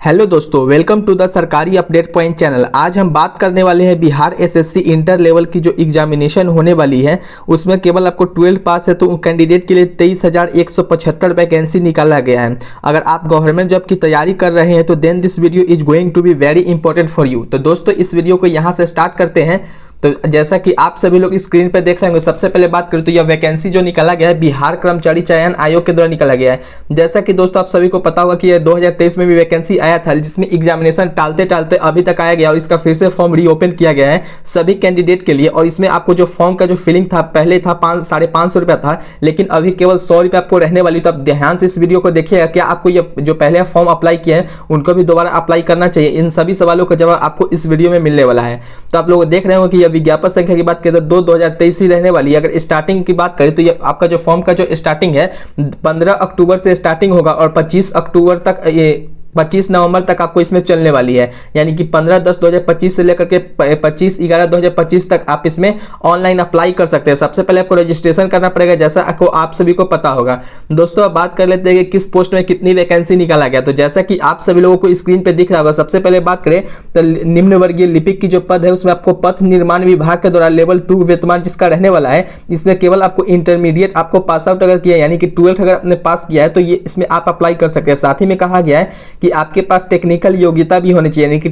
Hello दोस्तों, welcome to the सरकारी update point channel. आज हम बात करने वाले हैं बिहार एसएससी इंटर लेवल की जो एग्जामिनेशन होने वाली है उसमें केवल आपको 12 पास है तो कैंडिडेट के लिए 23,175 वैकेंसी निकाला गया है। अगर आप गवर्नमेंट जॉब की तैयारी कर रहे हैं तो then this video is going to be very important for you. तो दोस्तों इस वीडियो को यहाँ से स्टार्ट करते हैं। तो जैसा कि आप सभी लोग स्क्रीन पर देख रहे होंगे, सबसे पहले बात करें तो यह वैकेंसी जो निकाला गया है बिहार कर्मचारी चयन आयोग के द्वारा निकाला गया है। जैसा कि दोस्तों आप सभी को पता होगा कि यह 2023 में भी वैकेंसी आया था जिसमें एग्जामिनेशन टालते टालते अभी तक आया गया और इसका फिर से फॉर्म रीओपन किया गया है सभी कैंडिडेट के लिए। और इसमें आपको जो फॉर्म का जो फिलिंग था पहले था 550 रुपया था, लेकिन अभी केवल 100 रुपये आपको रहने वाली। तो आप ध्यान से इस वीडियो को देखिएगा, क्या आपको ये जो पहले फॉर्म अप्लाई किया है उनको भी दोबारा अप्लाई करना चाहिए। इन सभी सवालों का जवाब आपको इस वीडियो में मिलने वाला है। तो आप लोग देख रहे हो कि यह विज्ञापन संख्या की बात करें तो 2023 ही रहने वाली है। अगर स्टार्टिंग की बात करें तो ये आपका जो फॉर्म का जो स्टार्टिंग है 15 अक्टूबर से स्टार्टिंग होगा और 25 अक्टूबर तक 25 नवंबर तक आपको इसमें चलने वाली है। यानी कि 15/10/2025 से लेकर के 25/11/2025 तक आप इसमें ऑनलाइन अप्लाई कर सकते हैं। सबसे पहले आपको रजिस्ट्रेशन करना पड़ेगा, जैसा आपको आप सभी को पता होगा। दोस्तों अब बात कर लेते हैं कि किस पोस्ट में कितनी वैकेंसी निकाला गया। तो जैसा कि आप सभी लोगों को स्क्रीन पे दिख रहा होगा, सबसे पहले बात करें तो निम्न वर्गीय लिपिक की जो पद है उसमें आपको पथ निर्माण विभाग के द्वारा लेवल 2 वेतमान जिसका रहने वाला है, इसमें केवल आपको इंटरमीडिएट आपको पास आउट अगर किया यानी कि 12th अगर आपने पास किया है तो ये इसमें आप अप्लाई कर सकते हैं। साथ ही में कहा गया है कि आपके पास टेक्निकल योग्यता भी होनी चाहिए, यानी कि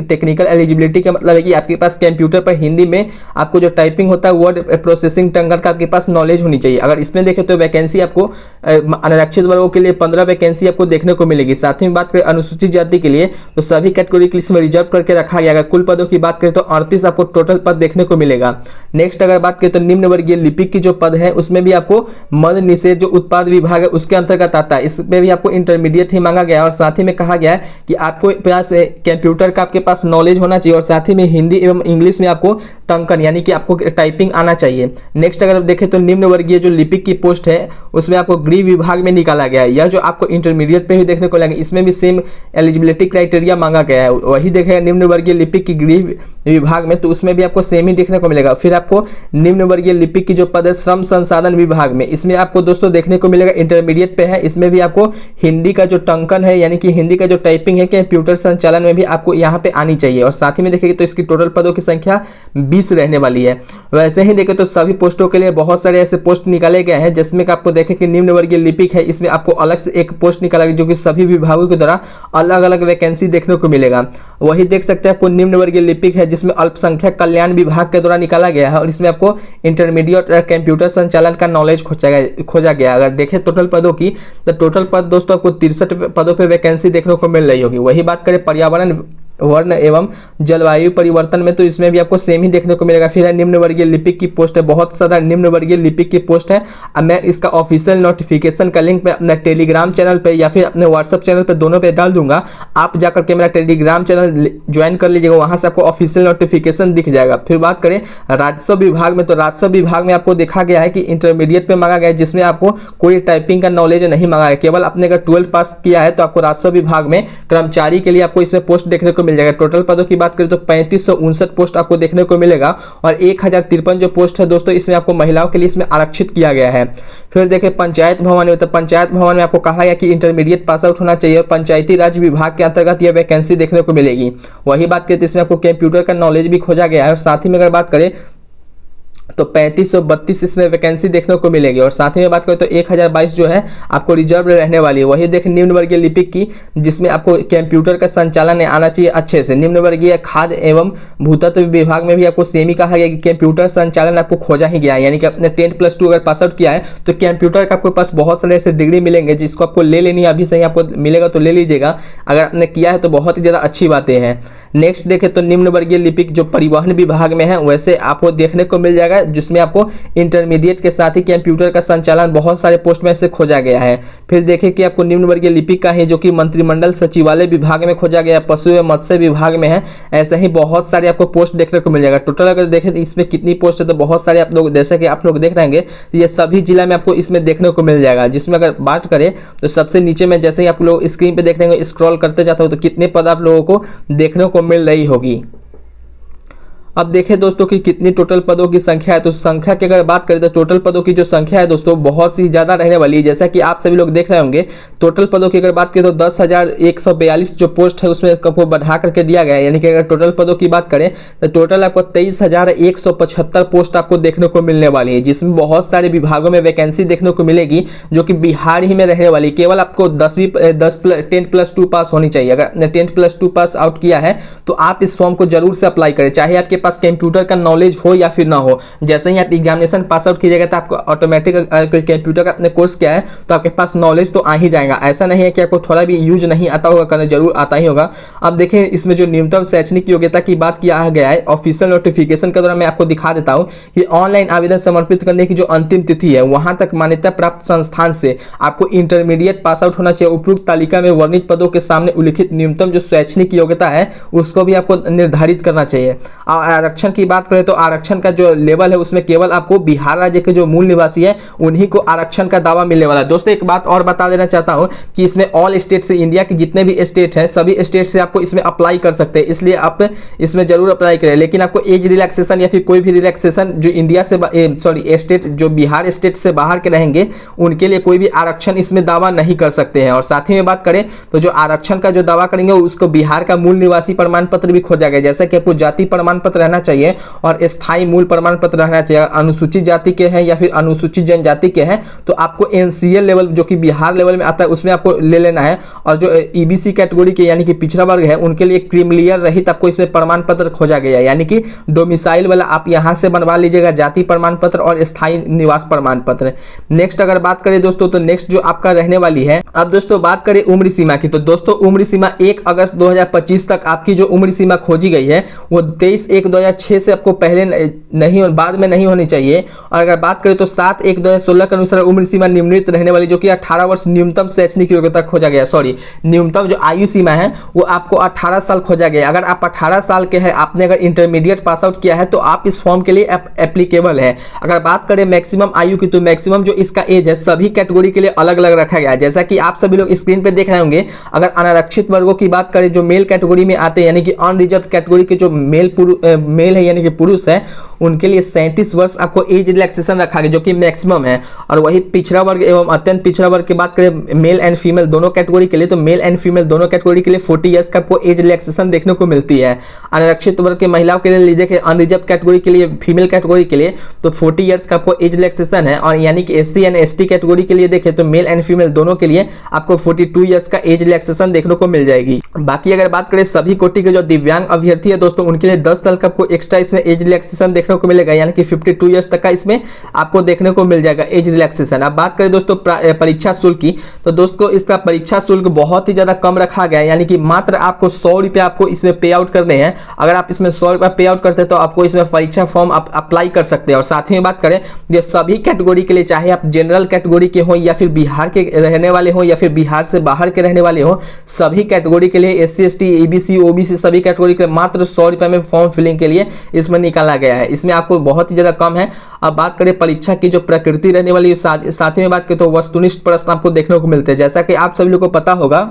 टेक्निकल एलिजिबिलिटी का मतलब है कि आपके पास कंप्यूटर पर हिंदी में आपको जो टाइपिंग होता है वर्ड प्रोसेसिंग टंगर का आपके पास नॉलेज होनी चाहिए। अगर इसमें देखें तो वैकेंसी आपको अनारक्षित वर्गों के लिए 15 वैकेंसी आपको देखने को मिलेगी। साथ ही में बात करें अनुसूचित जाति के लिए तो सभी कैटेगरी के लिए रिजर्व करके रखा गया। अगर कुल पदों की बात करें तो 38 आपको टोटल पद देखने को मिलेगा। नेक्स्ट अगर बात करें तो निम्न वर्गीय लिपिक की जो पद है उसमें भी आपको मद निषेध जो उत्पाद विभाग है उसके अंतर्गत आता है, इसमें भी आपको इंटरमीडिएट ही मांगा गया। और साथ ही में कहा गया है कि आपको पास कंप्यूटर का आपके पास नॉलेज होना चाहिए और साथ ही में हिंदी एवं इंग्लिश में आपको टंकन यानी कि आपको टाइपिंग आना चाहिए। नेक्स्ट अगर देखें तो निम्न वर्गीय जो लिपिक की पोस्ट है उसमें आपको गृह विभाग में निकाला गया है। यह जो आपको इंटरमीडिएट पे भी देखने को लगेगा, इसमें भी सेम एलिजिबिलिटी क्राइटेरिया मांगा गया है। वही देखेगा निम्न वर्गीय लिपिक की गृह विभाग में तो उसमें भी आपको सेम ही देखने को मिलेगा। फिर आपको निम्न वर्गीय लिपिक की जो पद है श्रम संसाधन विभाग में, इसमें आपको दोस्तों देखने को मिलेगा इंटरमीडिएट पे है। इसमें भी आपको हिंदी का जो टंकन है यानी कि हिंदी का जो टाइपिंग है कंप्यूटर संचालन में भी आपको यहाँ पे आनी चाहिए। और साथ ही में देखेंगे तो इसकी टोटल पदों की संख्या 20 रहने वाली है। वैसे ही देखें तो सभी पोस्टों के लिए बहुत सारे ऐसे पोस्ट निकाले गए हैं जिसमें आपको देखें कि निम्न वर्गीय लिपिक है, इसमें आपको अलग से एक पोस्ट निकाला गया जो कि सभी विभागों के द्वारा अलग अलग वैकेंसी देखने को मिलेगा। वही देख सकते हैं आपको निम्न वर्गीय लिपिक है जिसमें अल्पसंख्यक कल्याण विभाग के द्वारा निकाला गया है और इसमें आपको इंटरमीडिएट कंप्यूटर संचालन का नॉलेज खोजा गया। अगर देखें टोटल पदों की तो टोटल पद दोस्तों आपको 63 पदों पर वैकेंसी देखने को मिल रही होगी। वही बात करें पर्यावरण वर्ण एवं जलवायु परिवर्तन में तो इसमें भी आपको सेम ही देखने को मिलेगा। फिर है निम्न वर्गीय लिपिक की पोस्ट है, बहुत सारा निम्न वर्गीय लिपिक की पोस्ट है। अब मैं इसका ऑफिशियल नोटिफिकेशन का लिंक मैं अपने टेलीग्राम चैनल पे या फिर अपने व्हाट्सएप चैनल पे दोनों पे डाल दूंगा। आप जाकर के मेरा टेलीग्राम चैनल ज्वाइन कर लीजिएगा, वहां से आपको ऑफिशियल नोटिफिकेशन दिख जाएगा। फिर बात करें राजस्व विभाग में तो राजस्व विभाग में आपको देखा गया है कि इंटरमीडिएट पे मांगा गया है जिसमें आपको कोई टाइपिंग का नॉलेज नहीं मांगा है, केवल आपने अगर 12 पास किया है तो आपको राजस्व विभाग में कर्मचारी के लिए आपको इसमें पोस्ट देखने को मिल जाएगा। टोटल पदों की बात करें तो 3559 पोस्ट आपको देखने को मिलेगा और 1053 जो पोस्ट है दोस्तों इसमें आपको महिलाओं के लिए इसमें आरक्षित किया गया है। फिर देखें पंचायत भवन में तो पंचायत भवन में आपको कहा गया कि इंटरमीडिएट पास आउट होना चाहिए और पंचायती राज विभाग के अंतर्गत यह वैकेंसी देखने को मिलेगी। वही बात करें तो इसमें आपको कंप्यूटर का नॉलेज भी खोजा गया है। और साथ ही में अगर बात करें तो 3532 इसमें वैकेंसी देखने को मिलेगी। और साथ ही में बात करें तो 1022 जो है आपको रिजर्व रहने वाली है। वही देखें निम्न वर्गीय लिपिक की जिसमें आपको कंप्यूटर का संचालन आना चाहिए अच्छे से। निम्न वर्गीय खाद्य एवं भूतत्व विभाग में भी आपको सेम ही कहा गया कि कंप्यूटर संचालन आपको खोजा ही गया है, यानी कि आपने 10+2 अगर पास आउट किया है तो कंप्यूटर का आपके पास बहुत सारे ऐसे डिग्री मिलेंगे जिसको आपको ले लेनी है, अभी से ही आपको मिलेगा तो ले लीजिएगा। अगर आपने किया है तो बहुत ही ज़्यादा अच्छी बातें हैं। नेक्स्ट देखें तो निम्न वर्गीय लिपिक जो परिवहन विभाग में है वैसे आपको देखने को मिल जाएगा जिसमें आपको इंटरमीडिएट के साथ ही कंप्यूटर का संचालन बहुत सारे पोस्ट में से खोजा गया है। फिर देखें कि आपको निम्न वर्गीय लिपिक का है जो कि मंत्रिमंडल सचिवालय विभाग में खोजा गया, पशु एवं मत्स्य विभाग में है। ऐसे ही बहुत सारे आपको पोस्ट देखने को मिल जाएगा। टोटल अगर देखें तो इसमें कितनी पोस्ट है तो बहुत सारे आप लोग जैसे कि आप लोग देख रहेंगे ये सभी जिला में आपको इसमें देखने को मिल जाएगा। जिसमें अगर बात करें तो सबसे नीचे में जैसे ही आप लोग स्क्रीन पे देख रहे स्क्रॉल करते जाते हो तो कितने पद आप लोगों को देखने को मिल रही होगी। अब देखें दोस्तों कि कितनी टोटल पदों की संख्या है। तो संख्या की अगर बात करें तो टोटल पदों की जो संख्या है दोस्तों बहुत सी ज़्यादा रहने वाली है। जैसा कि आप सभी लोग देख रहे होंगे, टोटल पदों की अगर बात करें तो 10,142 जो पोस्ट है उसमें आपको बढ़ा करके दिया गया है। यानी कि अगर टोटल पदों की बात करें तो टोटल आपको 23,175 पोस्ट आपको देखने को मिलने वाली है, जिसमें बहुत सारे विभागों में वैकेंसी देखने को मिलेगी जो कि बिहार ही में रहने वाली। केवल आपको 10+2 पास होनी चाहिए। अगर 10+2 पास आउट किया है तो आप इस फॉर्म को जरूर से अप्लाई करें, चाहे आपके पास कंप्यूटर का नॉलेज हो या फिर ना हो। जैसे ही आप एग्जामिनेशन पास आउट कीजिएगा तो आपको ऑटोमेटिक कंप्यूटर का अपने कोर्स किया है तो आपके पास नॉलेज तो आ ही जाएगा। ऐसा नहीं है कि आपको थोड़ा भी यूज नहीं आता होगा, करना जरूर आता ही होगा। अब देखें इसमें जो न्यूनतम शैक्षणिक योग्यता की बात किया गया है ऑफिशियल नोटिफिकेशन के द्वारा, मैं आपको दिखा देता हूं कि ऑनलाइन आवेदन समर्पित करने की जो अंतिम तिथि है वहां तक मान्यता प्राप्त संस्थान से आपको इंटरमीडिएट पास आउट होना चाहिए। उपयुक्त तालिका में वर्णित पदों के सामने उल्लिखित न्यूनतम जो शैक्षणिक योग्यता है उसको भी आपको निर्धारित करना चाहिए। आरक्षण की बात करें तो आरक्षण का जो लेवल है उसमें केवल आपको बिहार राज्य के जो मूल निवासी है उन्हीं को आरक्षण का दावा मिलने वाला है। दोस्तों एक बात और बता देना चाहता हूं कि इसमें ऑल स्टेट से, इंडिया के जितने भी स्टेट हैं सभी स्टेट से आपको इसमें अप्लाई कर सकते हैं, इसलिए आप इसमें जरूर अप्लाई करें। लेकिन आपको एज रिलैक्सेशन या फिर कोई भी रिलैक्सेशन जो इंडिया से स्टेट जो बिहार स्टेट से बाहर के रहेंगे उनके लिए कोई भी आरक्षण इसमें दावा नहीं कर सकते हैं। और साथ ही में बात करें तो जो आरक्षण का जो दावा करेंगे उसको बिहार का मूल निवासी प्रमाण पत्र भी खोजा गया। जैसा कि आपको जाति प्रमाण पत्र रहना चाहिए और स्थायी मूल प्रमाण पत्र रहना चाहिए। अनुसूचित जाति के हैं या फिर अनुसूचित जनजाति के हैं तो आपको एनसीएल लेवल जो कि बिहार लेवल में आता है उसमें आपको ले लेना है। और जो ईबीसी कैटेगरी के यानी कि पिछड़ा वर्ग है उनके लिए क्रीमिलियर रहित आपको इसमें प्रमाण पत्र खोजा गया है, यानी कि डोमिसाइल वाला आप यहां से बनवा लीजिएगा जाति प्रमाण पत्र और स्थायी निवास प्रमाण पत्र। नेक्स्ट अगर बात करें दोस्तों तो नेक्स्ट जो आपका रहने वाली है, अब दोस्तों बात करें उम्र सीमा की, तो दोस्तों उम्र सीमा 1 अगस्त 2025 तक आपकी जो उम्र सीमा खोजी गई है वो 23/1/2006 से आपको पहले नहीं बाद में नहीं होनी चाहिए। और अगर बात करें तो 7/1/2016 के अनुसार उम्र सीमा निम्नलिखित रहने वाली जो कि 18 वर्ष न्यूनतम शैक्षणिक योग्यता खोजा गया, न्यूनतम जो आयु सीमा है वो आपको 18 साल खोजा गया। अगर आप 18 साल के हैं, आपने अगर इंटरमीडिएट पास आउट किया है तो आप इस फॉर्म के लिए एप्लीकेबल है। अगर बात करें मैक्सिमम आयु की तो मैक्सिमम जो इसका एज है सभी कैटेगरी के लिए अलग अलग रखा गया है। जैसा कि आप सभी लोग स्क्रीन पे देख रहे होंगे, अगर अनारक्षित वर्गों की बात करें जो मेल कैटेगरी में आते हैं यानी कि अनरिजर्व कैटेगरी के जो मेल है यानी कि पुरुष है उनके लिए 37 वर्ष आपको एज रिलैक्सेशन रखा गया जो कि मैक्सिमम है। और वही पिछड़ा वर्ग एवं अत्यंत पिछड़ा वर्ग की बात करें मेल एंड फीमेल दोनों कैटेगरी के लिए तो मेल एंड फीमेल दोनों कैटेगरी के लिए 40 इयर्स का आपको एज रिलैक्सेशन देखने को मिलती है। अनारक्षित वर्ग के महिलाओं के लिए देखिए अनरिजर्व कैटेगरी के लिए फीमेल कैटेगरी के लिए तो 40 इयर्स का आपको एज रिलैक्सेशन है। और यानी कि एससी एंड एसटी कैटेगरी के लिए देखें तो मेल एंड फीमेल दोनों के लिए आपको 42 इयर्स का एज रिलैक्सेशन देखने को मिल जाएगी। बाकी अगर बात करें सभी कोटि के जो दिव्यांग अभ्यर्थी है दोस्तों उनके लिए 10 साल का आपको एक्स्ट्रा इसमें एज रिलैक्सेशन देखने को मिलेगा, यानी कि 52 इयर्स तक का इसमें आपको देखने को मिल जाएगा एज रिलैक्सेशन। अब बात करें दोस्तों परीक्षा शुल्क की, तो दोस्तों इसका परीक्षा शुल्क बहुत ही ज्यादा कम रखा गया है, यानी कि मात्र आपको 100 रुपये आपको इसमें पे आउट करने हैं। अगर आप इसमें 100 रुपये पे आउट करते हैं तो आपको इसमें परीक्षा फॉर्म आप अप्लाई कर सकते हैं। और साथ ही में बात करें ये सभी कैटेगरी के लिए, चाहे आप जनरल कैटेगरी के हो या फिर बिहार के रहने वाले हो या फिर बिहार से बाहर के रहने वाले हो, सभी कैटेगरी के लिए एससी एसटी ईबीसी ओबीसी सभी कैटेगरी के लिए मात्र 100 रुपये में फॉर्म फिलिंग के लिए इसमें निकाला गया है। इसमें आपको बहुत ही ज्यादा कम है। अब बात करें परीक्षा की जो प्रकृति रहने वाली, साथ ही में बात करें तो वस्तुनिष्ठ प्रश्न आपको देखने को मिलते हैं। जैसा कि आप सभी लोगों को पता होगा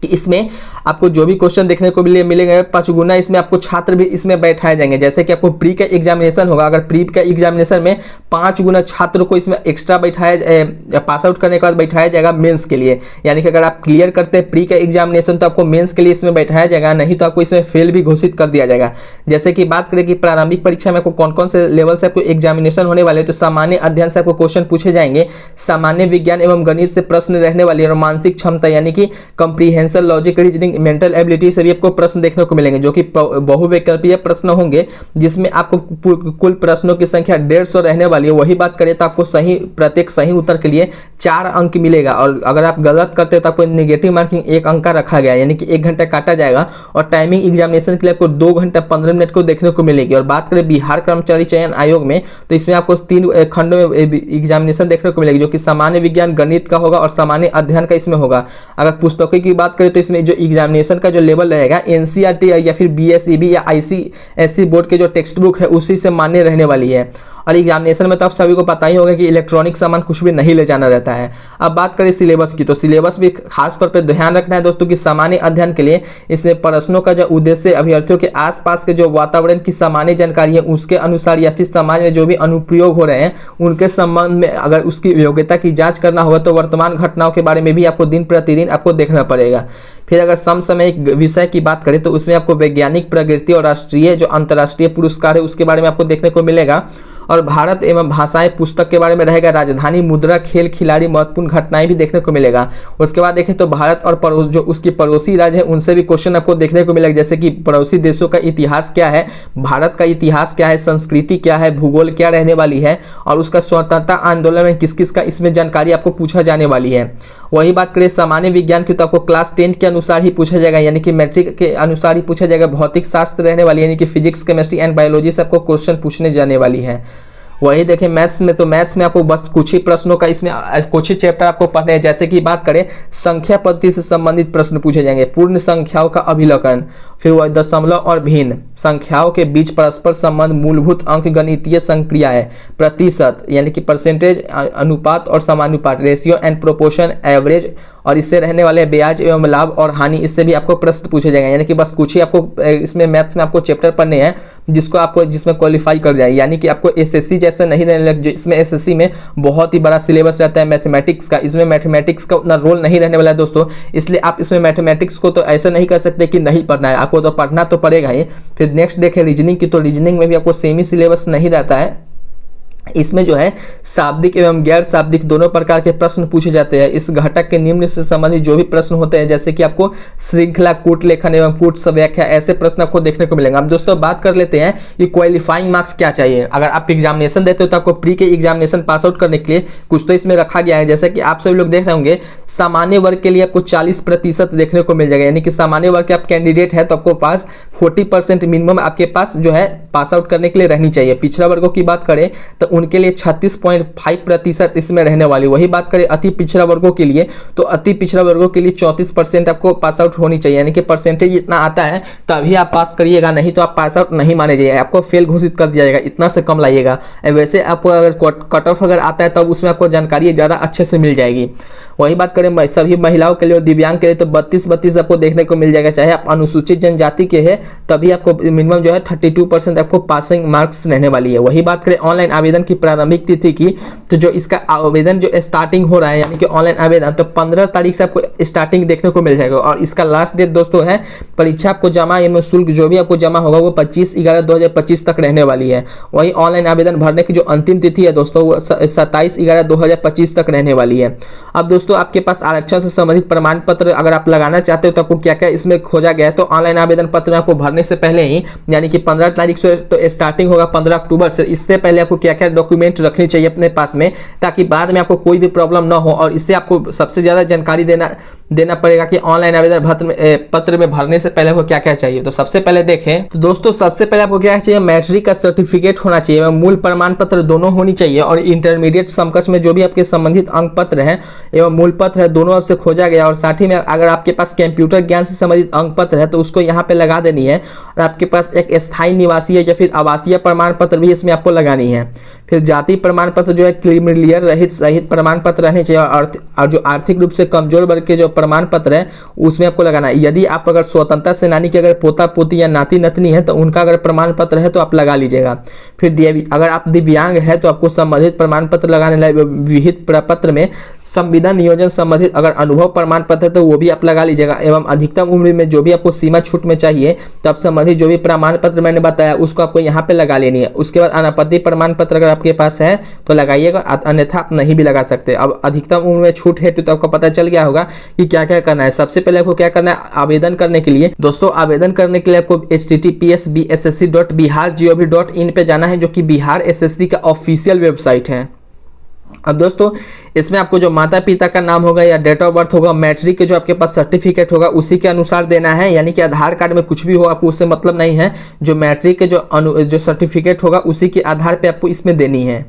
कि इसमें आपको जो भी क्वेश्चन देखने को मिलेंगे 5 गुना इसमें आपको छात्र भी इसमें बैठाए जाएंगे। जैसे कि आपको प्री का एग्जामिनेशन होगा, अगर प्री का एग्जामिनेशन में 5 गुना छात्र को इसमें एक्स्ट्रा बैठाया पास आउट करने के बाद बैठाया जाएगा मेंस के लिए। यानी कि अगर आप क्लियर करते हैं प्री का एग्जामिनेशन तो आपको मेंस के लिए इसमें बैठाया जाएगा, नहीं तो आपको इसमें फेल भी घोषित कर दिया जाएगा। जैसे कि बात करें कि प्रारंभिक परीक्षा में आपको कौन कौन से लेवल से आपको एग्जामिनेशन होने वाले, तो सामान्य अध्ययन से आपको क्वेश्चन पूछे जाएंगे, सामान्य विज्ञान एवं गणित से प्रश्न रहने वाले, और मानसिक क्षमता यानी कि comprehension logic reasoning mental ability से भी आपको प्रश्न देखने को मिलेंगे जो कि बहुविकल्पीय प्रश्न होंगे, जिसमें आपको कुल प्रश्नों की संख्या 150 रहने वाली है। वही बात करें तो आपको प्रत्येक सही उत्तर के लिए 4 अंक मिलेगा, और अगर आप गलत करते हैं तो आपको नेगेटिव मार्किंग 1 अंक का रखा गया, यानी कि 1 घंटा काटा जाएगा। और टाइमिंग एग्जामिनेशन के लिए आपको 2 घंटा 15 मिनट को देखने को मिलेगी। और बात करें बिहार कर्मचारी चयन आयोग में, तो इसमें आपको 3 खंडों में एग्जामिनेशन देखने को मिलेगी, जो कि सामान्य विज्ञान गणित का होगा और सामान्य अध्ययन का इसमें होगा। अगर पुस्तकों की बात करें तो इसमें जो एग्जामिनेशन का जो लेवल रहेगा एनसीईआरटी या फिर बीएसईबी या आईसीएसई बोर्ड के जो टेक्स्ट बुक है उसी से मान्य रहने वाली है। और एग्जामिनेशन में तो आप सभी को पता ही होगा कि इलेक्ट्रॉनिक सामान कुछ भी नहीं ले जाना रहता है। अब बात करें सिलेबस की, तो सिलेबस भी खास तौर पर ध्यान रखना है दोस्तों कि सामान्य अध्ययन के लिए इसमें प्रश्नों का जो उद्देश्य अभ्यर्थियों के आसपास के जो वातावरण की सामान्य जानकारी है उसके अनुसार या फिर समाज में जो भी अनुप्रयोग हो रहे हैं उनके संबंध में अगर उसकी योग्यता की जांच करना होगा तो वर्तमान घटनाओं के बारे में भी आपको दिन प्रतिदिन आपको देखना पड़ेगा। फिर अगर समसामयिक विषय की बात करें तो उसमें आपको वैज्ञानिक प्रगति और राष्ट्रीय जो अंतर्राष्ट्रीय पुरस्कार है उसके बारे में आपको देखने को मिलेगा। और भारत एवं भाषाएं पुस्तक के बारे में रहेगा। राजधानी, मुद्रा, खेल, खिलाड़ी, महत्वपूर्ण घटनाएं भी देखने को मिलेगा। उसके बाद देखें तो भारत और जो उसकी पड़ोसी राज्य है उनसे भी क्वेश्चन आपको देखने को मिलेगा, जैसे कि पड़ोसी देशों का इतिहास क्या है, भारत का इतिहास क्या है, संस्कृति क्या है, भूगोल क्या रहने वाली है और उसका स्वतंत्रता आंदोलन में किस किस का इसमें जानकारी आपको पूछा जाने वाली है। वही बात करें सामान्य विज्ञान की तो आपको क्लास 10 के अनुसार ही पूछा जाएगा, यानी कि मैट्रिक के अनुसार ही पूछा जाएगा। भौतिक शास्त्र रहने वाली यानी कि फिजिक्स, केमिस्ट्री एंड बायोलॉजी से आपको क्वेश्चन पूछने जाने वाली है। वही देखें मैथ्स में, तो मैथ्स में आपको बस कुछ ही प्रश्नों का इसमें कुछ ही चैप्टर आपको पढ़ने हैं, जैसे कि बात करें संख्या पद्धति से संबंधित प्रश्न पूछे जाएंगे, पूर्ण संख्याओं का अभिलक्षण, फिर वह दशमलव और भिन्न, संख्याओं के बीच परस्पर संबंध, मूलभूत अंक गणितीय संक्रियाएं, प्रतिशत यानी कि परसेंटेज, अनुपात और समानुपात, रेशियो एंड प्रोपोर्शन, एवरेज, और इससे रहने वाले ब्याज एवं लाभ और हानि, इससे भी आपको प्रश्न पूछे जाएंगे। यानी कि बस कुछ ही आपको इसमें मैथ्स में आपको चैप्टर पढ़ने हैं जिसमें क्वालिफाई कर जाए, यानी कि आपको एसएससी जैसा नहीं रहने लग, इसमें एसएससी में बहुत ही बड़ा सिलेबस रहता है मैथमेटिक्स का, इसमें मैथमेटिक्स का उतना रोल नहीं रहने वाला है दोस्तों। इसलिए आप इसमें मैथमेटिक्स को तो ऐसा नहीं कर सकते कि नहीं पढ़ना है, आपको तो पढ़ना तो पड़ेगा ही। फिर नेक्स्ट देखें रीजनिंग की, तो रीजनिंग में भी आपको सेमी सिलेबस नहीं रहता है, इसमें जो है शाब्दिक एवं गैर शाब्दिक दोनों प्रकार के प्रश्न पूछे जाते हैं। इस घटक के निम्न से संबंधित जो भी प्रश्न होते हैं, जैसे कि आपको श्रृंखला, कूट लेखन एवं कूट व्याख्या, ऐसे प्रश्न आपको देखने को मिलेंगे। अब दोस्तों बात कर लेते हैं कि क्वालिफाइंग मार्क्स क्या चाहिए। अगर आप एग्जामिनेशन देते हो तो आपको प्री के एग्जामिनेशन पास आउट करने के लिए कुछ तो इसमें रखा गया है, जैसे कि आप सभी लोग देख रहे होंगे सामान्य वर्ग के लिए आपको 40% देखने को मिल जाएगा, यानी कि सामान्य वर्ग के आप कैंडिडेट है तो आपको पास 40% मिनिमम आपके पास जो है पास आउट करने के लिए रहनी चाहिए। पिछड़ा वर्गों की बात करें तो उनके लिए 36.5% इसमें रहने वाली। वही बात करें अति पिछड़ा वर्गों के लिए, तो अति पिछड़ा वर्गों के लिए 34% आपको पास आउट होनी चाहिए, यानी कि परसेंटेज इतना आता है तभी आप पास करिएगा, नहीं तो आप पास आउट नहीं माने जाइए, आपको फेल घोषित कर दिया जाएगा, इतना से कम लाइएगा। वैसे आपको अगर कट ऑफ अगर आता है तब उसमें आपको जानकारी ज़्यादा अच्छे से मिल जाएगी। वही बात करें सभी महिलाओं के लिए और दिव्यांग के लिए, तो 32 आपको देखने को मिल जाएगा। चाहे आप अनुसूचित जनजाति के हैं तभी आपको मिनिमम जो है 32% आपको पासिंग मार्क्स रहने वाली है। वही बात करें ऑनलाइन आवेदन की प्रारंभिक तिथि की, तो जो इसका आवेदन जो स्टार्टिंग हो रहा है यानी कि ऑनलाइन आवेदन, तो 15 तारीख से आपको स्टार्टिंग देखने को मिल जाएगा। और इसका लास्ट डेट दोस्तों है परीक्षा आपको जमा एवं शुल्क जो भी आपको जमा होगा वो 25/11/2025 तक रहने वाली है। वही ऑनलाइन आवेदन भरने की जो अंतिम तिथि है दोस्तों वो 27/11/2025 तक रहने वाली है। अब दोस्तों आपके पास आरक्षण से संबंधित प्रमाण पत्र अगर आप लगाना चाहते हो तो आपको क्या क्या इसमें खोजा गया है, तो ऑनलाइन आवेदन पत्र में आपको भरने से पहले ही यानी कि 15 तारीख से तो स्टार्टिंग होगा 15 अक्टूबर से, इससे पहले आपको क्या क्या डॉक्यूमेंट रखनी चाहिए अपने पास में, ताकि बाद में आपको कोई भी प्रॉब्लम ना हो। और इससे आपको सबसे ज़्यादा जानकारी देना पड़ेगा कि ऑनलाइन आवेदन पत्र में भरने से पहले आपको क्या क्या चाहिए। तो सबसे पहले देखें तो दोस्तों सबसे पहले आपको क्या चाहिए, मैट्रिक का सर्टिफिकेट होना चाहिए एवं मूल प्रमाण पत्र दोनों होनी चाहिए, और इंटरमीडिएट समकक्ष में जो भी आपके संबंधित अंक पत्र है एवं मूल पत्र है दोनों आपसे खोजा गया। और साथ ही में अगर आपके पास कंप्यूटर ज्ञान से संबंधित अंक पत्र है तो उसको यहाँ पे लगा देनी है। और आपके पास एक स्थायी निवासी है या फिर आवासीय प्रमाण पत्र भी इसमें आपको लगानी है। फिर जाति प्रमाण पत्र जो है क्रीमिलियर रहित सहित प्रमाण पत्र रहने चाहिए। और जो आर्थिक रूप से कमजोर वर्ग के जो प्रमाण पत्र है उसमें आपको लगाना है। यदि आप अगर स्वतंत्रता सेनानी के अगर पोता पोती या नाती नतनी है तो उनका अगर प्रमाण पत्र है तो आप लगा लीजिएगा। फिर अगर आप दिव्यांग है तो आपको संबंधित प्रमाण पत्र लगाने लगे। विहित प्रपत्र में संविदा नियोजन संबंधित अगर अनुभव प्रमाण पत्र है तो वो भी आप लगा लीजिएगा। एवं अधिकतम उम्र में जो भी आपको सीमा छूट में चाहिए तो आप संबंधित जो भी प्रमाण पत्र मैंने बताया उसको आपको यहाँ पे लगा लेनी है। उसके बाद अनापत्ति प्रमाण पत्र अगर आपके पास है तो लगाइएगा, अन्यथा आप नहीं भी लगा सकते। अब अधिकतम उम्र में छूट है तो आपको पता चल गया होगा कि क्या क्या करना है। सबसे पहले आपको क्या करना है, आवेदन करने के लिए दोस्तों आवेदन करने के लिए आपको https://bssc.bihar.gov.in पे जाना है, जो कि बिहार एसएससी का ऑफिशियल वेबसाइट है। अब दोस्तों इसमें आपको जो माता पिता का नाम होगा या डेट ऑफ बर्थ होगा, मैट्रिक के जो आपके पास सर्टिफिकेट होगा उसी के अनुसार देना है, यानी कि आधार कार्ड में कुछ भी हो आपको उससे मतलब नहीं है। जो मैट्रिक के जो सर्टिफिकेट होगा उसी के आधार पे आपको इसमें देनी है।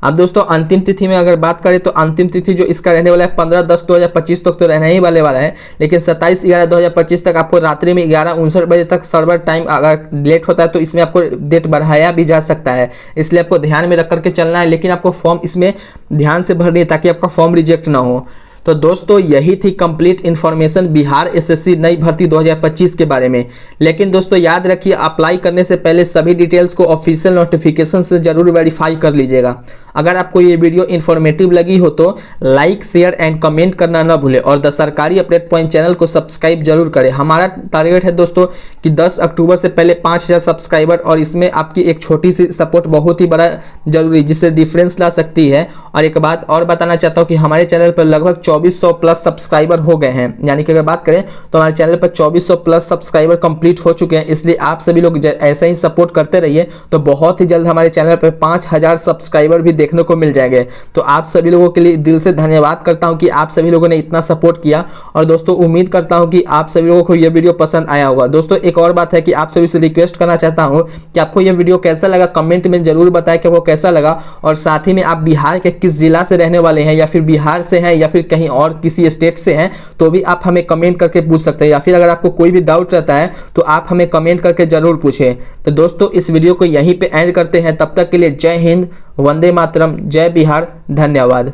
अब दोस्तों अंतिम तिथि में अगर बात करें तो अंतिम तिथि जो इसका रहने वाला है 15/10/2025 तक तो रहना ही वाला है, लेकिन 27/11/2025 तक आपको रात्रि में 11:59 बजे तक सर्वर टाइम अगर लेट होता है तो इसमें आपको डेट बढ़ाया भी जा सकता है, इसलिए आपको ध्यान में रख करके चलना है। लेकिन आपको फॉर्म इसमें ध्यान से भरनी है ताकि आपका फॉर्म रिजेक्ट ना हो। तो दोस्तों यही थी कंप्लीट इन्फॉर्मेशन बिहार एसएससी नई भर्ती 2025 के बारे में। लेकिन दोस्तों याद रखिए अप्लाई करने से पहले सभी डिटेल्स को ऑफिशियल नोटिफिकेशन से जरूर वेरीफाई कर लीजिएगा। अगर आपको ये वीडियो इन्फॉर्मेटिव लगी हो तो लाइक शेयर एंड कमेंट करना ना भूलें और द सरकारी अपडेट पॉइंट चैनल को सब्सक्राइब जरूर करें। हमारा टारगेट है दोस्तों कि 10 अक्टूबर से पहले 5000 सब्सक्राइबर, और इसमें आपकी एक छोटी सी सपोर्ट बहुत ही बड़ा जरूरी जिससे डिफरेंस ला सकती है। और एक बात और बताना चाहता हूँ कि हमारे चैनल पर लगभग 2400 प्लस सब्सक्राइबर हो गए हैं, यानी कि अगर बात करें तो हमारे चैनल पर 2400 प्लस सब्सक्राइबर कंप्लीट हो चुके हैं। इसलिए आप सभी लोग ऐसा ही सपोर्ट करते रहिए, तो बहुत ही जल्द हमारे चैनल पर 5000 सब्सक्राइबर भी देखने को मिल जाएंगे। तो आप सभी लोगों के लिए दिल से धन्यवाद करता हूं कि आप सभी लोगों ने इतना सपोर्ट किया, और दोस्तों उम्मीद करता हूं कि आप सभी लोगों को यह वीडियो पसंद आया होगा। दोस्तों एक और बात है कि आप सभी से रिक्वेस्ट करना चाहता हूं कि आपको यह वीडियो कैसा लगा, कमेंट में जरूर बताएं कि आपको कैसा लगा, और साथ ही में आप बिहार के किस जिला से रहने वाले हैं, या फिर बिहार से हैं या फिर कहीं और किसी स्टेट से हैं, तो भी आप हमें कमेंट करके पूछ सकते हैं। या फिर अगर आपको कोई भी डाउट रहता है तो आप हमें कमेंट करके जरूर पूछें। तो दोस्तों इस वीडियो को यहीं पे एंड करते हैं, तब तक के लिए जय हिंद, वंदे मातरम, जय बिहार, धन्यवाद।